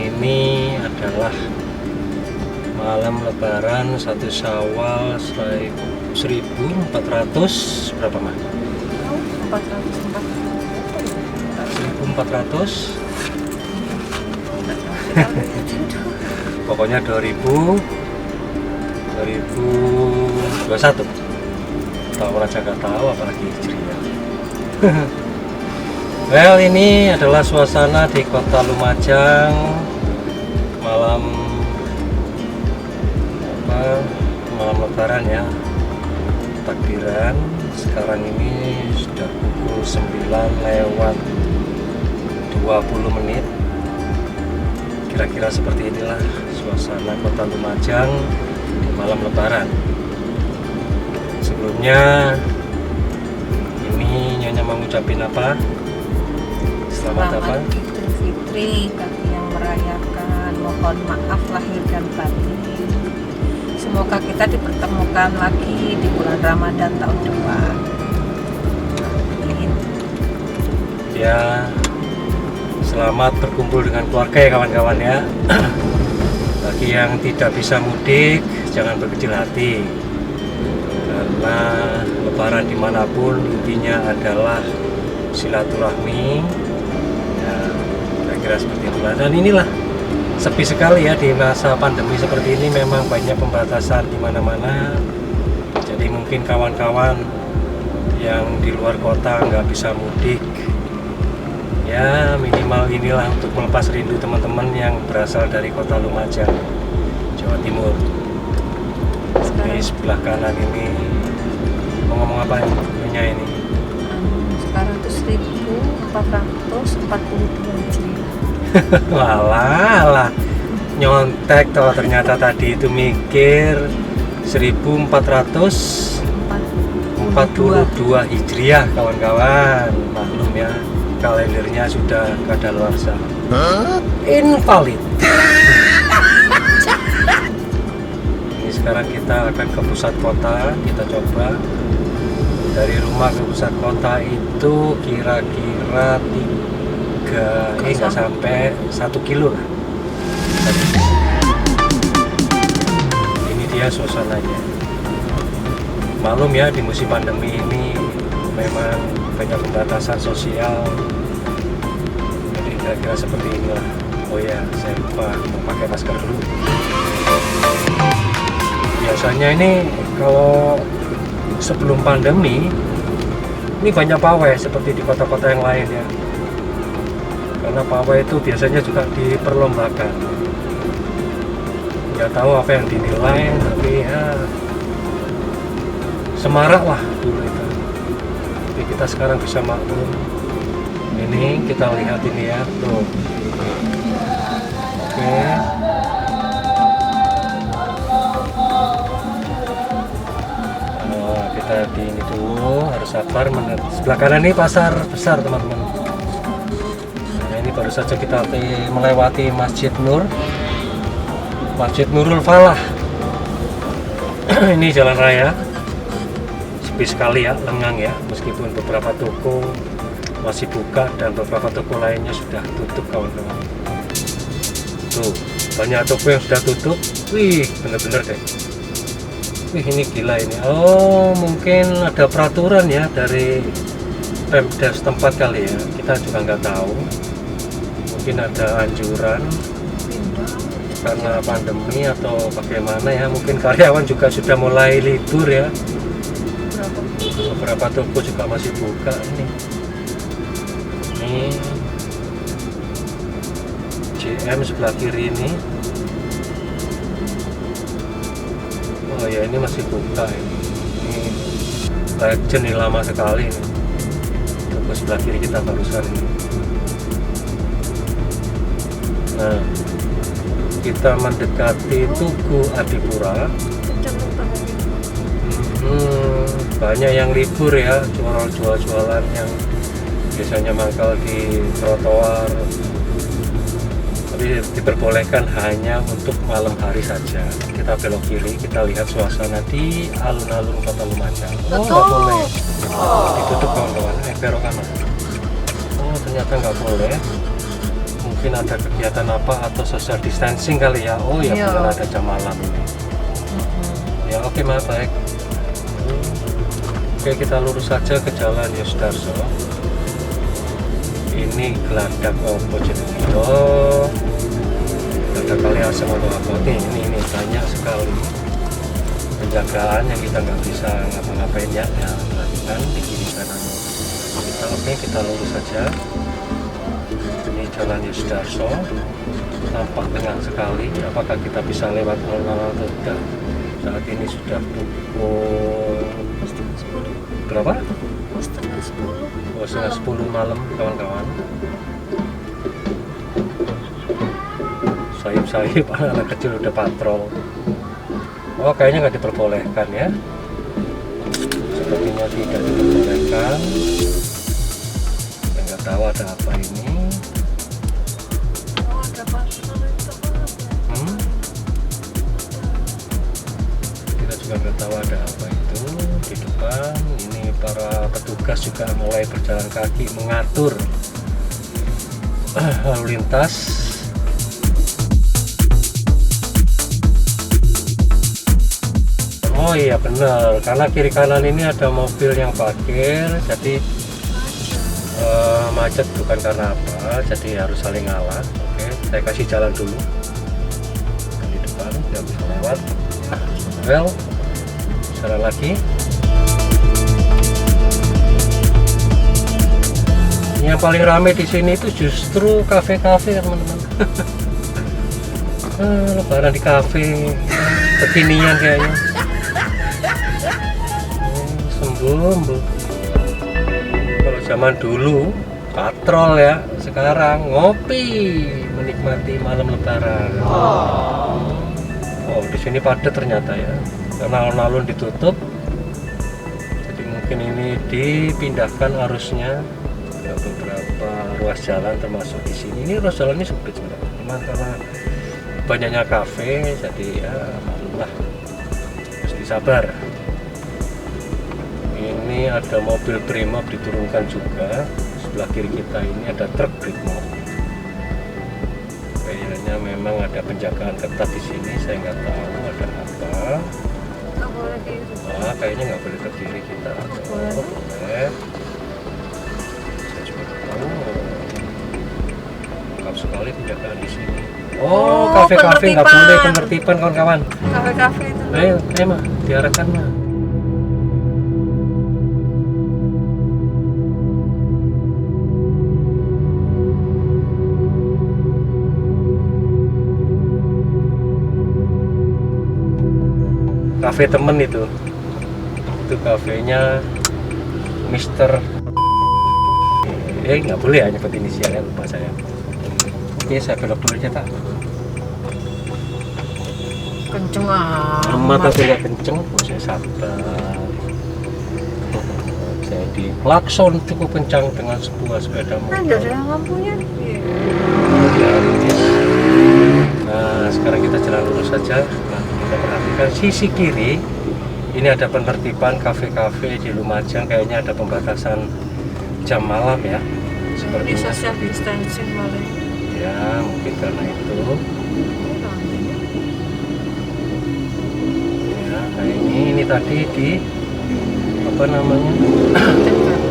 ini adalah malam Lebaran 1 Syawal 1400 berapa mah? 1400 pokoknya 2021 tahun aja nggak tahu apalagi Hijriah. Well, ini adalah suasana di Kota Lumajang malam Lebaran ya, takbiran. Sekarang ini sudah pukul 9:20. Kira-kira seperti inilah suasana Kota Lumajang di malam Lebaran. Sebelumnya ini Nyonya mau ngucapin apa? Selamat apa? Idul Fitri bagi yang merayakan. Mohon maaf lahir dan batin. Semoga kita dipertemukan lagi di bulan Ramadan tahun depan. Amin. Ya, selamat berkumpul dengan keluarga ya kawan-kawan ya. Bagi yang tidak bisa mudik, jangan berkecil hati. Karena Lebaran dimanapun intinya adalah silaturahmi. Ya, kira-kira seperti itulah. Dan inilah sepi sekali ya di masa pandemi seperti ini, memang banyak pembatasan di mana-mana. Jadi mungkin kawan-kawan yang di luar kota nggak bisa mudik, ya minimal inilah untuk melepas rindu teman-teman yang berasal dari Kota Lumajang, Jawa Timur. Di sebelah kanan ini mau ngomong apa Nyonya ini? Sekarang itu 1442 Hijriah. Walah, nyontek toh, ternyata tadi itu mikir 1442 Hijriah kawan-kawan. Maklum ya, kalendernya sudah kadaluarsa. Invalid. Ini sekarang kita akan ke pusat kota. Kita coba dari rumah ke pusat kota itu kira-kira nggak sampai 1 kilo lah. Ini dia suasananya. Maklum ya, di musim pandemi ini memang banyak pembatasan sosial. Jadi kira-kira seperti inilah. Oh ya, saya lupa mau pakai masker dulu. Biasanya ini kalau sebelum pandemi ini banyak pawai seperti di kota-kota yang lain ya. Karena pawai itu biasanya juga diperlombakan. Nggak tahu apa yang dinilai, tapi ya semarak lah dulu itu. Tapi kita sekarang bisa maklum. Ini kita lihat ini ya, tuh. Oke. Nah, kita di ini dulu, harus sabar. Sebelah kanan ini pasar besar teman-teman. Ini baru saja kita melewati Masjid Nur, Masjid Nurul Falah. Ini jalan raya sepi sekali ya, lengang ya, meskipun beberapa toko masih buka dan beberapa toko lainnya sudah tutup kawan-kawan. Tuh, banyak toko yang sudah tutup. Wih, bener-bener deh. Wih, ini gila ini. Oh, mungkin ada peraturan ya dari Pemda setempat kali ya, kita juga nggak tahu. Mungkin ada anjuran karena pandemi atau bagaimana ya, mungkin karyawan juga sudah mulai libur ya. Beberapa toko juga masih buka ini JM sebelah kiri ini. Oh ya, ini masih buka ini legend, ini lama sekali ini. Toko sebelah kiri kita barusan ini. Nah, kita mendekati Tugu Adipura. Banyak yang libur ya, jualan yang biasanya mangkal di trotoar. Tapi diperbolehkan hanya untuk malam hari saja. Kita belok kiri, kita lihat suasana di alun-alun Kota Lumajang. Oh, nggak boleh. Ditutup kawan-kawan. Belok kanan. Oh, ternyata nggak boleh. mungkin ada kegiatan apa atau social distancing kali ya. Oh ya, Iya. benar ada jam malam ini. Ya oke Ma, baik. Oke, kita lurus saja ke Jalan Yosudarso. Ini Geladak Bojonegoro. Geladak Kali Asem atau apa? Ini banyak sekali penjagaan yang kita nggak bisa ngapa-ngapain ya, perhatikan di kiri kanan kita. Oke, kita lurus saja. Ini Jalan Yosudarso, tampak tenang sekali. Apakah kita bisa lewat mal-mal atau tidak? Saat ini sudah pukul berapa? Oh, setengah 10 malam kawan-kawan. Sayup-sayup anak kecil udah patrol. Oh, kayaknya nggak diperbolehkan ya. Sepertinya tidak diperbolehkan. Kita nggak tahu ada apa ini. Kita juga nggak tahu ada apa itu di depan. Ini para petugas juga mulai berjalan kaki mengatur lalu lintas. Oh iya benar, karena kiri kanan ini ada mobil yang parkir, jadi macet bukan karena apa, jadi harus saling ngalah. Oke, saya kasih jalan dulu. Di depan tidak bisa lewat. Well, jalan lagi. Yang paling ramai di sini itu justru kafe-kafe teman-teman. Lebaran di kafe, kekinian kayaknya. Sembumbu. Kalau zaman dulu patrol ya, sekarang ngopi menikmati malam Lebaran. Oh, di sini padat ternyata ya, karena alun-alun ditutup. Jadi mungkin ini dipindahkan arusnya ke beberapa ruas jalan termasuk di sini. Ini ruas jalan ini sempit sebenarnya, cuman karena banyaknya kafe, jadi ya alhamdulillah harus disabar. Ini ada mobil Brimob diturunkan juga. Sebelah kiri kita ini ada truk Brimob. Kayaknya memang ada penjagaan ketat di sini. Saya nggak tahu ada apa. Kayaknya nggak boleh ke kiri kita. Oh, boleh. Saya juga nggak tahu. Lengkap sekali penjagaan di sini. Oh, kafe-kafe nggak boleh, penertiban kawan-kawan. Kafe-kafe itu. Ayo, mah, diarahkan mah. Kafe temen itu kafenya Mister. Nggak boleh ya nyebut inisialnya, lupa saya. Oke, saya belok dulu aja tak. Kenceng Amat aku nggak kenceng, saya sabar. Jadi klakson cukup kencang dengan sebuah sepeda motor. Ada lampunya. Nah, sekarang kita jalan lurus saja. Nah, kita perhatikan sisi kiri. Ini ada penertiban kafe-kafe di Lumajang. Kayaknya ada pembatasan jam malam ya. Seperti social distancing malah. Ya, mungkin karena itu. Ya, nah ini tadi di apa namanya?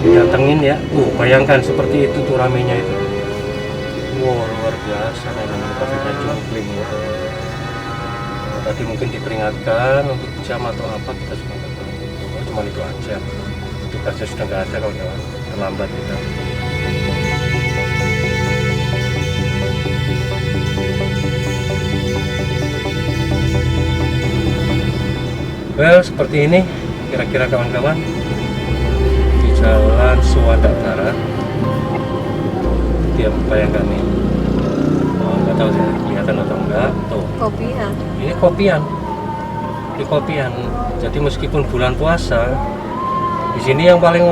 Didatengin ya. Bayangkan seperti itu tuh ramenya itu. Wow, luar biasa memang kafenya jungkling ya. Tadi mungkin diperingatkan untuk jam atau apa, kita sudah nggak tahu. Oh, cuma itu aja. Tugasnya sudah nggak ada kawan-kawan, terlambat kita. Well, seperti ini kira-kira kawan-kawan di Jalan Suwanda Barat. Dia bayangkan nih. Oh, nggak tahu sih kelihatan atau enggak. Tuh. Kopian. Ini kopian. Di kopian. Jadi meskipun bulan puasa, di sini yang paling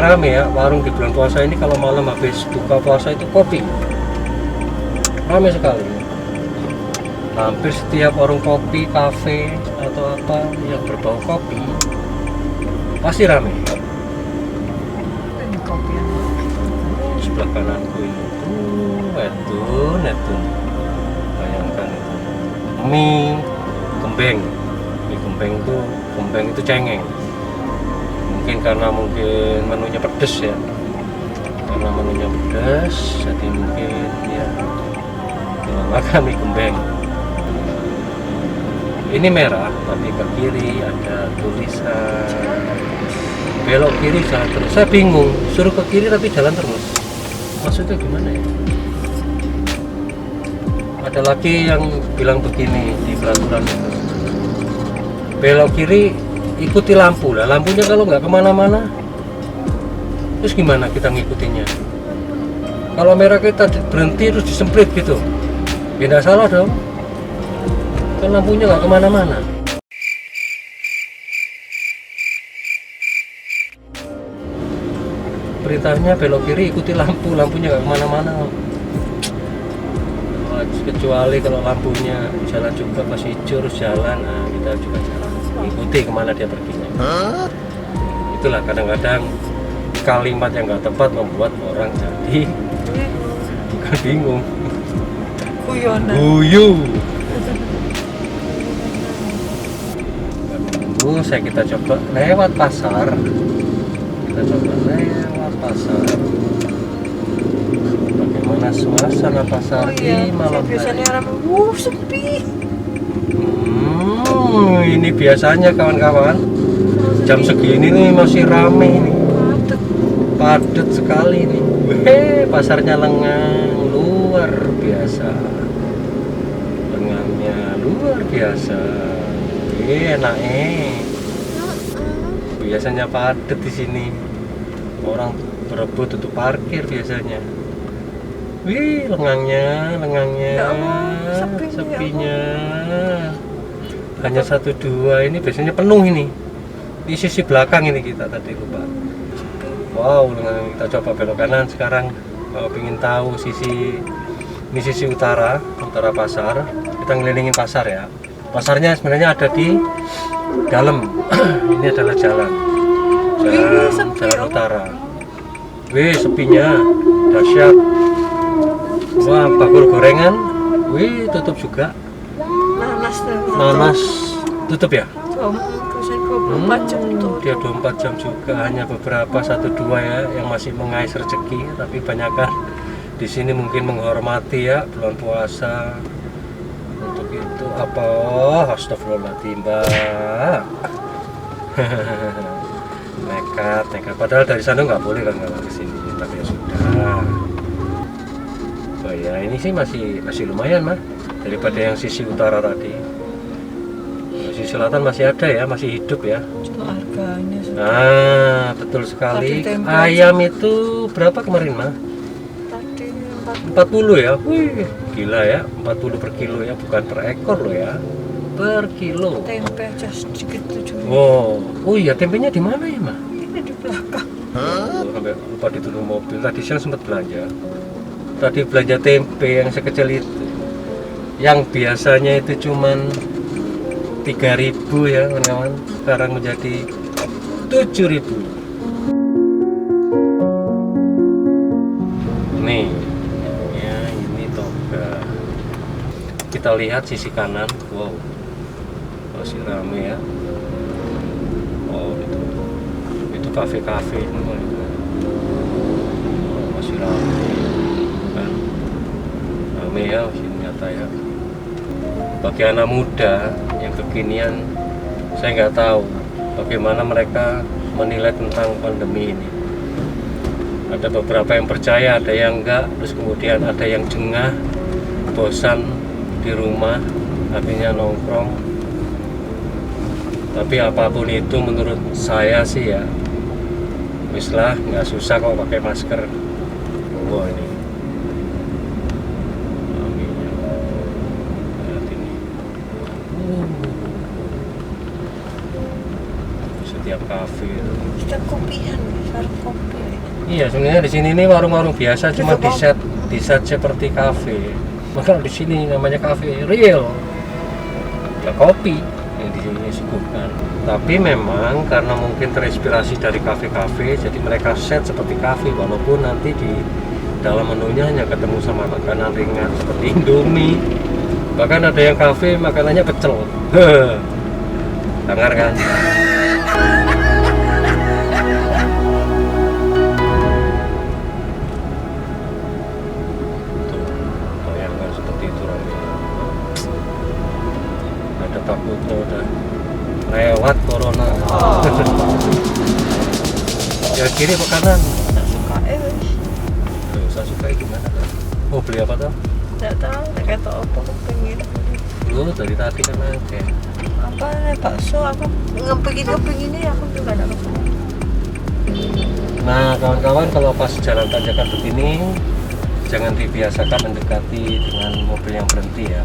rame ya warung di bulan puasa ini, kalau malam habis buka puasa itu kopi. Rame sekali. Hampir setiap warung kopi, kafe atau apa yang berbau kopi pasti rame. Ini kopian. Sebelah kananku ini itu bayangkan itu mie gembeng itu cengeng. Mungkin karena menunya pedes ya, jadi mungkin ya makan mie gembeng. Ini merah, tapi ke kiri ada tulisan belok kiri jalan terus. Saya bingung, suruh ke kiri tapi jalan terus. Maksudnya gimana ya? Ada lagi yang bilang begini di peraturan itu. Belok kiri ikuti lampu lah. Lampunya kalau nggak kemana-mana, terus gimana kita ngikutinya? Kalau merah kita berhenti terus disemprit gitu, ya nggak salah dong. Kan lampunya nggak kemana-mana. Perintahnya belok kiri ikuti lampu, lampunya nggak kemana-mana. Kecuali kalau lampunya jalan juga pas hijau terus jalan, nah kita juga jalan, ikuti kemana dia perginya. Itulah kadang-kadang kalimat yang nggak tepat membuat orang jadi bingung. Guyu. Kita coba lewat pasar. Bagaimana suasana pasar di malam hari? Biasanya sepi. Ini biasanya kawan-kawan jam segini nih masih rame nih, padat sekali nih. Pasarnya lengang luar biasa, lengangnya luar biasa. Enak biasanya padat di sini, orang berebut untuk parkir biasanya. Lengangnya sepinya. Hanya 1-2 ini biasanya penuh ini. Di sisi belakang ini kita tadi lupa. Wow, kita coba belok kanan sekarang. Kalau ingin tahu sisi utara pasar, kita ngelilingin pasar ya. Pasarnya sebenarnya ada di dalam. Ini adalah jalan utara. Sepinya dahsyat. Wah, bakul gorengan, tutup juga. Nanas tutup ya? 24 jam tuh. Dia 24 jam juga, hanya beberapa 1-2 ya yang masih mengais rezeki, tapi banyakan di sini mungkin menghormati ya bulan puasa. Untuk itu apa? Astagfirullahaladzim, Mbak. nekat. Padahal dari sana nggak boleh kan kalau ke sini, tapi ya sudah. Oh ya, ini sih masih lumayan mah daripada yang sisi utara tadi. Sisi selatan masih ada ya, masih hidup ya. Cuma harganya sudah. Nah, betul sekali. Ayam itu berapa kemarin mah? Tadi 40 ya. Wih, gila ya, 40 per kilo ya, bukan per ekor loh ya. Per kilo. Tempe aja sedikit 7. Oh iya, tempenya di mana ya mah? Ini di belakang. Sampai lupa diturun mobil. Tadi siang sempat belanja. Tadi belanja tempe yang sekecil itu, yang biasanya itu cuman 3.000 ya kawan-kawan, sekarang menjadi 7.000. Nih ya, ini toga. Kita lihat sisi kanan. Wow, masih rame ya. Oh, itu kafe-kafe semua itu. Oh, masih rame kan, rame ya sini nyata ya. Bagi anak muda yang kekinian, saya nggak tahu bagaimana mereka menilai tentang pandemi ini. Ada beberapa yang percaya, ada yang enggak, terus kemudian ada yang jengah, bosan di rumah, akhirnya nongkrong. Tapi apapun itu menurut saya sih ya, wis lah, nggak susah kok pakai masker. Wah ini, lihat ini, setiap kafe. Kita kopian, warung kopi. Iya, sebenarnya di sini nih warung-warung biasa, cuma di set seperti kafe. Maka di sini namanya kafe real, ya kopi yang di sini disuguhkan. Tapi memang karena mungkin terinspirasi dari kafe-kafe, jadi mereka set seperti kafe, walaupun nanti di dalam menunya hanya ketemu sama makanan ringan seperti Indomie, bahkan ada yang kafe makanannya pecel. Dengar kan? Tuh, bayangkan seperti itu orangnya. Ada takutnya udah lewat corona. Ya kiri ke kanan. Tak suka wis. Tuh, saya suka gimana kan? Oh beli apa tuh? Nggak tahu, nggak kata apa kepengin. Lu dari tadi kan aja. Apa nih bakso? Aku ngepengin ya aku juga nggak tahu. Nah kawan-kawan, kalau pas jalan tanjakan begini jangan dibiasakan mendekati dengan mobil yang berhenti ya.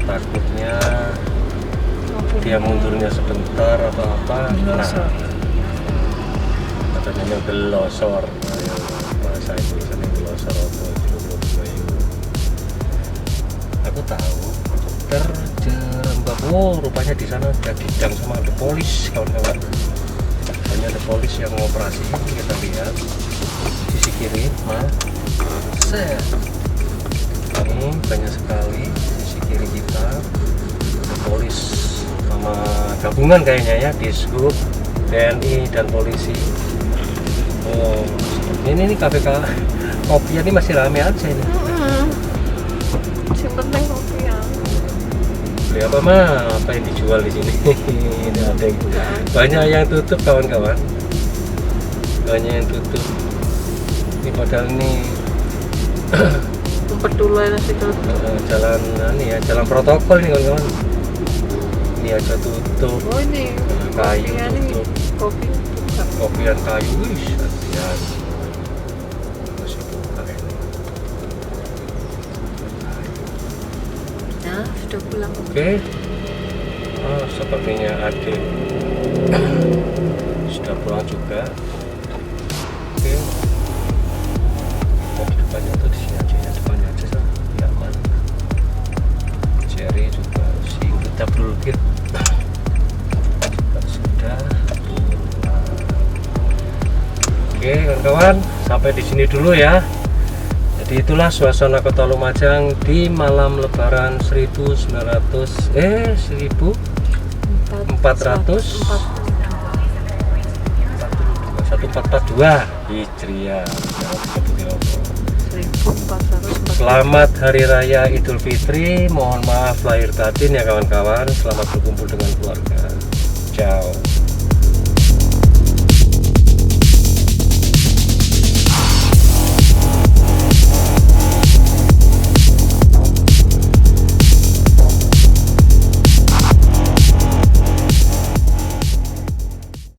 Takutnya dia mundurnya sebentar atau apa. Nah, katanya gelosor. Ayo, bahasa Indonesia gelosor atau aku tahu terjerembab. Oh rupanya di sana ada gudang sama ada polis kawan-kawan. Hanya ada polis yang ngoperasi. Kita lihat sisi kiri, set. Ini banyak sekali sisi kiri kita ada polis sama gabungan kayaknya ya, Dishub, TNI dan polisi. Oh ini kafe kopian ini masih rame aja ini. Yang penting kopi ya. Beli apa mah? Apa yang dijual di sini? Ini ada yang banyak yang tutup kawan-kawan. Banyak yang tutup. Ini padahal ini Tempat dulu ya nasi tutup. jalan ini ya, jalan protokol ini kawan-kawan. Ini aja tutup. Oh ini Kayu kopian nih. tutup. Kopi tutup. Kopian kayu, wih, hati-hati. Masih buka ini. Nah, sudah pulang. Oke. Oh, sepertinya adik sudah pulang juga. Oke. Kita di depannya atau di sini aja ya, depannya aja sah. Ya aman. Cherry juga si kita dulu juga sudah. Oke kawan-kawan, sampai di sini dulu ya. Jadi itulah suasana Kota Lumajang di malam Lebaran 1442 Hijriah. 1442. Selamat Hari Raya Idul Fitri. Mohon maaf lahir batin ya kawan-kawan. Selamat berkumpul dengan keluarga. Ciao.